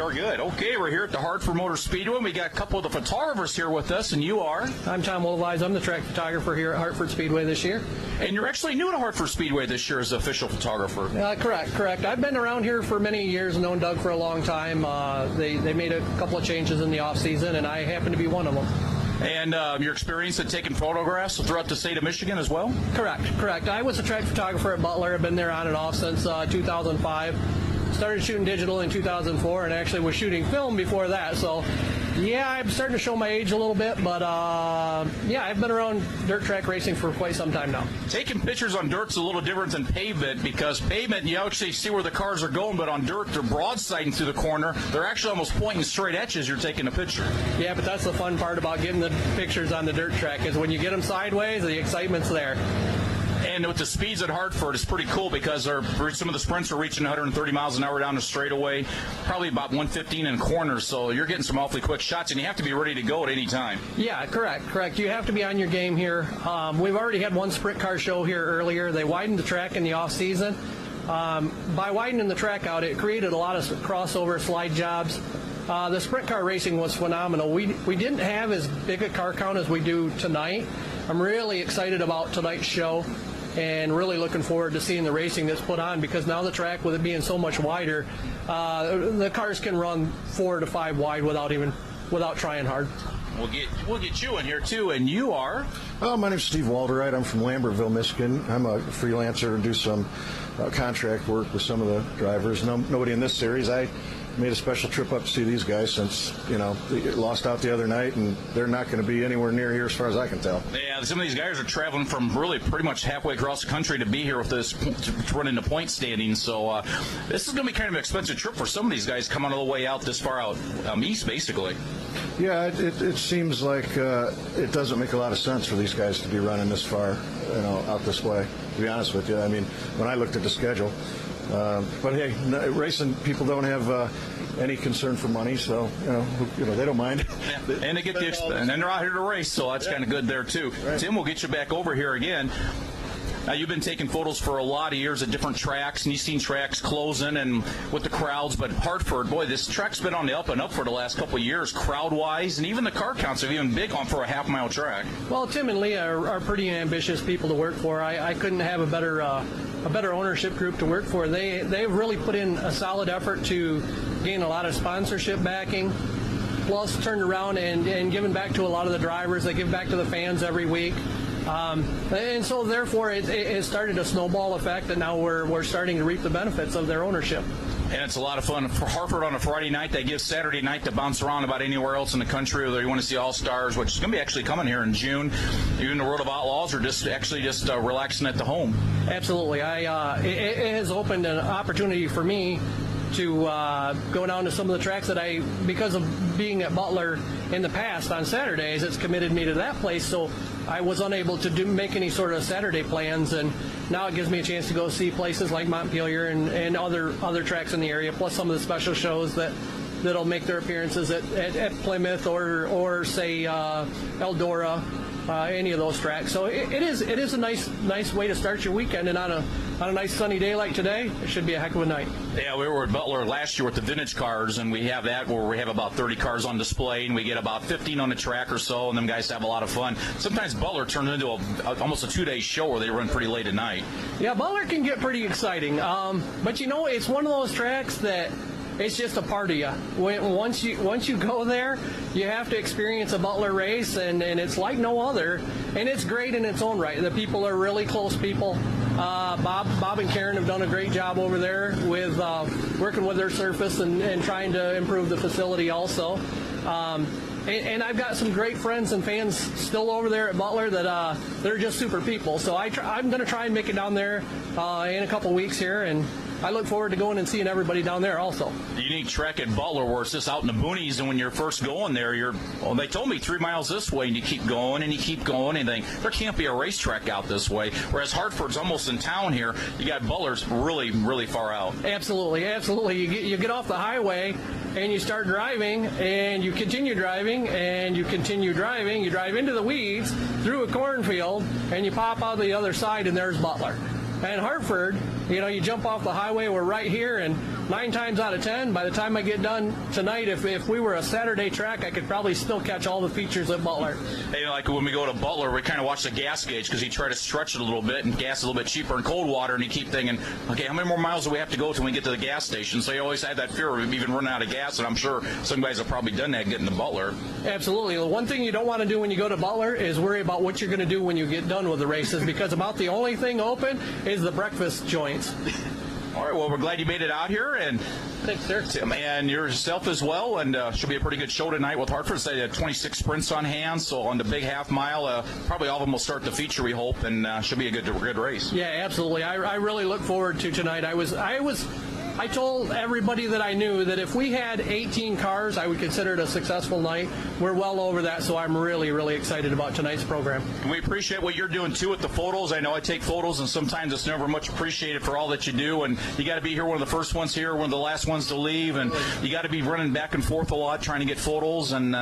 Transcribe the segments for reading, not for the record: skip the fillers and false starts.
We are good. Okay, we're here at the Hartford Motor Speedway. We got a couple of the photographers here with us, and you are? I'm Tom Woolwise. I'm the track photographer here at Hartford Speedway this year. And you're actually new to Hartford Speedway this year as the official photographer. Correct. I've been around here for many years, known Doug for a long time. They made a couple of changes in the off season, and I happen to be one of them. And your experience at taking photographs throughout the state of Michigan as well? Correct. I was a track photographer at Butler. I've been there on and off since 2005. Started shooting digital in 2004 and actually was shooting film before that. So, yeah, I'm starting to show my age a little bit, but yeah, I've been around dirt track racing for quite some time now. Taking pictures on dirt's a little different than pavement, because pavement, you actually see where the cars are going, but on dirt, they're broadsiding through the corner. They're actually almost pointing straight at you as you're taking a picture. Yeah, but that's the fun part about getting the pictures on the dirt track, is when you get them sideways, the excitement's there. And with the speeds at Hartford, it's pretty cool because some of the sprints are reaching 130 miles an hour down the straightaway, probably about 115 in corners, so you're getting some awfully quick shots, and you have to be ready to go at any time. Yeah, correct. You have to be on your game here. We've already had one sprint car show here earlier. They widened the track in the off-season. By widening the track out, it created a lot of crossover slide jobs. The sprint car racing was phenomenal. We didn't have as big a car count as we do tonight. I'm really excited about tonight's show and really looking forward to seeing the racing that's put on, because now the track, with it being so much wider, the cars can run 4 to 5 wide without trying hard. We'll get you in here too, and you are? My name's Steve Walderite. I'm from Lambertville, Michigan. I'm a freelancer and do some contract work with some of the drivers. Nobody in this series. I made a special trip up to see these guys since, they lost out the other night, and they're not going to be anywhere near here as far as I can tell. Yeah, some of these guys are traveling from really pretty much halfway across the country to be here with this, to run into point standings. So this is going to be kind of an expensive trip for some of these guys coming all the way out this far out east, basically. Yeah, it seems like it doesn't make a lot of sense for these guys to be running this far, out this way, to be honest with you. I mean, when I looked at the schedule. But hey, racing people don't have any concern for money, so they don't mind. And they get and then they're out here to race, so that's kind of good there too. Right. Tim, we'll get you back over here again. Now, you've been taking photos for a lot of years at different tracks, and you've seen tracks closing and with the crowds, but Hartford, boy, this track's been on the up and up for the last couple of years, crowd-wise, and even the car counts are even big on for a half-mile track. Well, Tim and Leah are pretty ambitious people to work for. I couldn't have a better ownership group to work for. They've really put in a solid effort to gain a lot of sponsorship backing, plus turned around and given back to a lot of the drivers. They give back to the fans every week. And so, therefore, it started a snowball effect, and now we're starting to reap the benefits of their ownership. And it's a lot of fun for Hartford on a Friday night. They give Saturday night to bounce around about anywhere else in the country, whether you want to see All-Stars, which is going to be actually coming here in June, even the Road of Outlaws, or just relaxing at the home. Absolutely. It has opened an opportunity for me to go down to some of the tracks that because of being at Butler in the past on Saturdays, it's committed me to that place, so I was unable to make any sort of Saturday plans, and now it gives me a chance to go see places like Montpelier and other tracks in the area, plus some of the special shows that'll make their appearances at Plymouth or say Eldora, any of those tracks. So it is a nice way to start your weekend, and on a nice sunny day like today, it should be a heck of a night. Yeah, we were at Butler last year with the vintage cars, and we have that where we have about 30 cars on display, and we get about 15 on the track or so, and them guys have a lot of fun. Sometimes Butler turns into almost a 2-day show where they run pretty late at night. Yeah, Butler can get pretty exciting, but it's one of those tracks that it's just a part of you. Once you go there, you have to experience a Butler race, and it's like no other, and it's great in its own right. The people are really close people. Bob and Karen have done a great job over there with working with their surface and trying to improve the facility also. And I've got some great friends and fans still over there at Butler that they're just super people. So I'm going to try and make it down there in a couple weeks here, and I look forward to going and seeing everybody down there also. The unique track at Butler where it's just out in the boonies, and when you're first going there, they told me 3 miles this way, and you keep going and you keep going, and there can't be a racetrack out this way. Whereas Hartford's almost in town here. You got Butler's really, really far out. Absolutely. You get off the highway and you start driving, and you continue driving, and you continue driving. You drive into the weeds through a cornfield, and you pop out the other side, and there's Butler. And Hartford, you jump off the highway, we're right here, and 9 times out of 10, by the time I get done tonight, if we were a Saturday track, I could probably still catch all the features at Butler. Hey, like when we go to Butler, we kind of watch the gas gauge because you try to stretch it a little bit, and gas is a little bit cheaper in cold water, and you keep thinking, okay, how many more miles do we have to go till we get to the gas station? So you always have that fear of even running out of gas, and I'm sure some guys have probably done that getting to Butler. Absolutely. The one thing you don't want to do when you go to Butler is worry about what you're going to do when you get done with the races, because about the only thing open is the breakfast joints. All right, well, we're glad you made it out here, and Thanks, sir. Tim, and yourself as well, and should be a pretty good show tonight with Hartford. They had 26 sprints on hand, so on the big half mile, probably all of them will start the feature, we hope, and should be a good race. Yeah, absolutely. I really look forward to tonight. I told everybody that I knew that if we had 18 cars, I would consider it a successful night. We're well over that, so I'm really, really excited about tonight's program. And we appreciate what you're doing, too, with the photos. I know I take photos, and sometimes it's never much appreciated for all that you do, and you got to be here one of the first ones here, one of the last ones to leave, and you got to be running back and forth a lot trying to get photos, and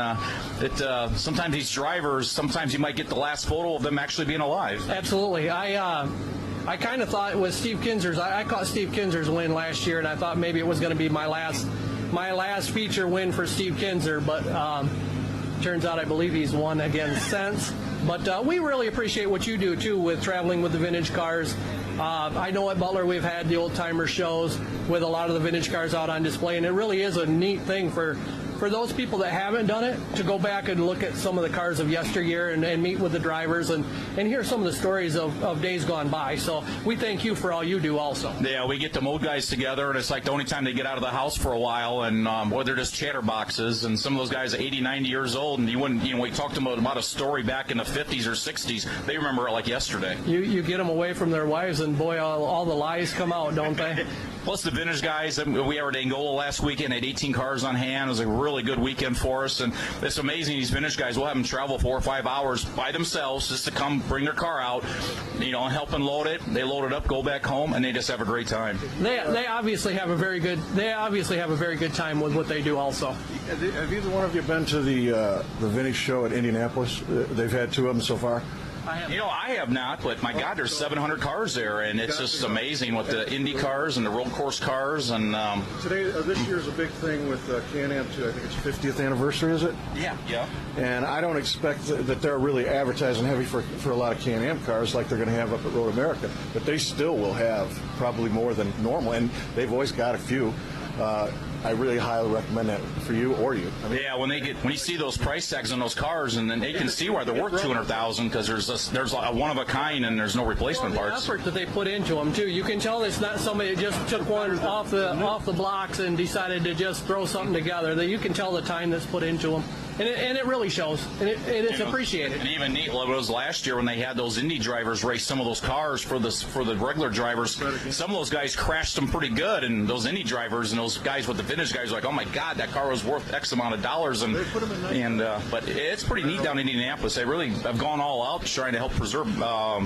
sometimes these drivers, sometimes you might get the last photo of them actually being alive. Absolutely. I kind of thought with Steve Kinzer's, I caught Steve Kinzer's win last year, and I thought maybe it was going to be my last feature win for Steve Kinzer, but turns out I believe he's won again since. But we really appreciate what you do, too, with traveling with the vintage cars. I know at Butler we've had the old-timer shows with a lot of the vintage cars out on display, and it really is a neat thing for those people that haven't done it to go back and look at some of the cars of yesteryear and meet with the drivers and hear some of the stories of days gone by. So we thank you for all you do also. Yeah, we get the old guys together, and it's like the only time they get out of the house for a while, and well, they're just chatterboxes, and some of those guys are 80, 90 years old, and we talked to them about a story back in the 50s or 60s. They remember it like yesterday. You get them away from their wives, and boy, all the lies come out, don't they? Plus the vintage guys. We were at Angola last weekend, had 18 cars on hand. It was a really good weekend for us, and it's amazing. These vintage guys, we'll have them travel 4 or 5 hours by themselves just to come bring their car out, and help unload it. They load it up, go back home, and they just have a great time. They obviously have a very good time with what they do also. Have either one of you been to the vintage show at Indianapolis? They've had 2 of them so far. I have not, but my God, there's 700 cars there, and it's just amazing with the Indy cars and the road course cars. And today, this year's a big thing with Can-Am too. I think it's 50th anniversary, is it? Yeah. And I don't expect that they're really advertising heavy for a lot of Can-Am cars like they're going to have up at Road America, but they still will have probably more than normal, and they've always got a few. I really highly recommend that for you or you. Yeah, when you see those price tags on those cars, and then they can see why they're worth $200,000 because there's a one of a kind and there's no replacement parts. The effort that they put into them too, you can tell it's not somebody that just took one off the blocks and decided to just throw something together. That you can tell the time that's put into them, and it really shows, and it's appreciated. And even neat, it was last year when they had those Indy drivers race some of those cars for the regular drivers. Some of those guys crashed them pretty good, and those Indy drivers and those guys with the vintage guys are like, oh my God, that car was worth X amount of dollars, but it's pretty neat down in Indianapolis. They really have gone all out trying to help preserve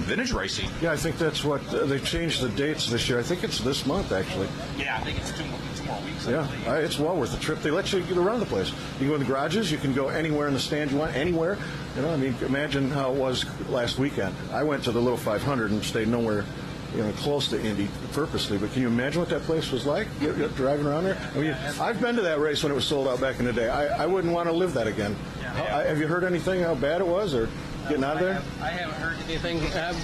vintage racing. Yeah, I think that's what they've changed the dates this year. I think it's this month actually. Yeah, I think it's two more weeks. Yeah, it's well worth the trip. They let you get around the place. You can go in the garages. You can go anywhere in the stand you want, anywhere. Imagine how it was last weekend. I went to the little 500 and stayed nowhere close to Indy purposely, but can you imagine what that place was like? You're driving around there? I've been to that race when it was sold out back in the day. I wouldn't want to live that again. Have you heard anything how bad it was or getting out of there? I haven't heard anything.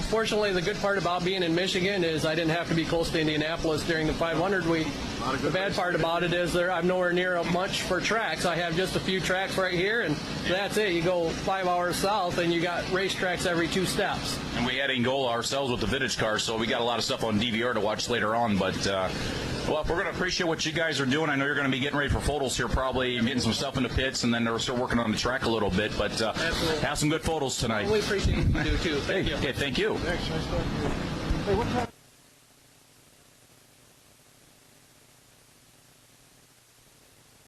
Fortunately, the good part about being in Michigan is I didn't have to be close to Indianapolis during the 500 week. The bad part about it is I'm nowhere near much for tracks. I have just a few tracks right here, and that's it. You go 5 hours south, and you got racetracks every 2 steps. And we had Angola ourselves with the vintage cars, so we got a lot of stuff on DVR to watch later on. But well, we're going to appreciate what you guys are doing. I know you're going to be getting ready for photos here, probably getting some stuff in the pits, and then we're still working on the track a little bit. But have some good photos tonight. We appreciate what you do too. Thank you. Okay, thank you. Thanks. Nice talking to you. Hey, what time?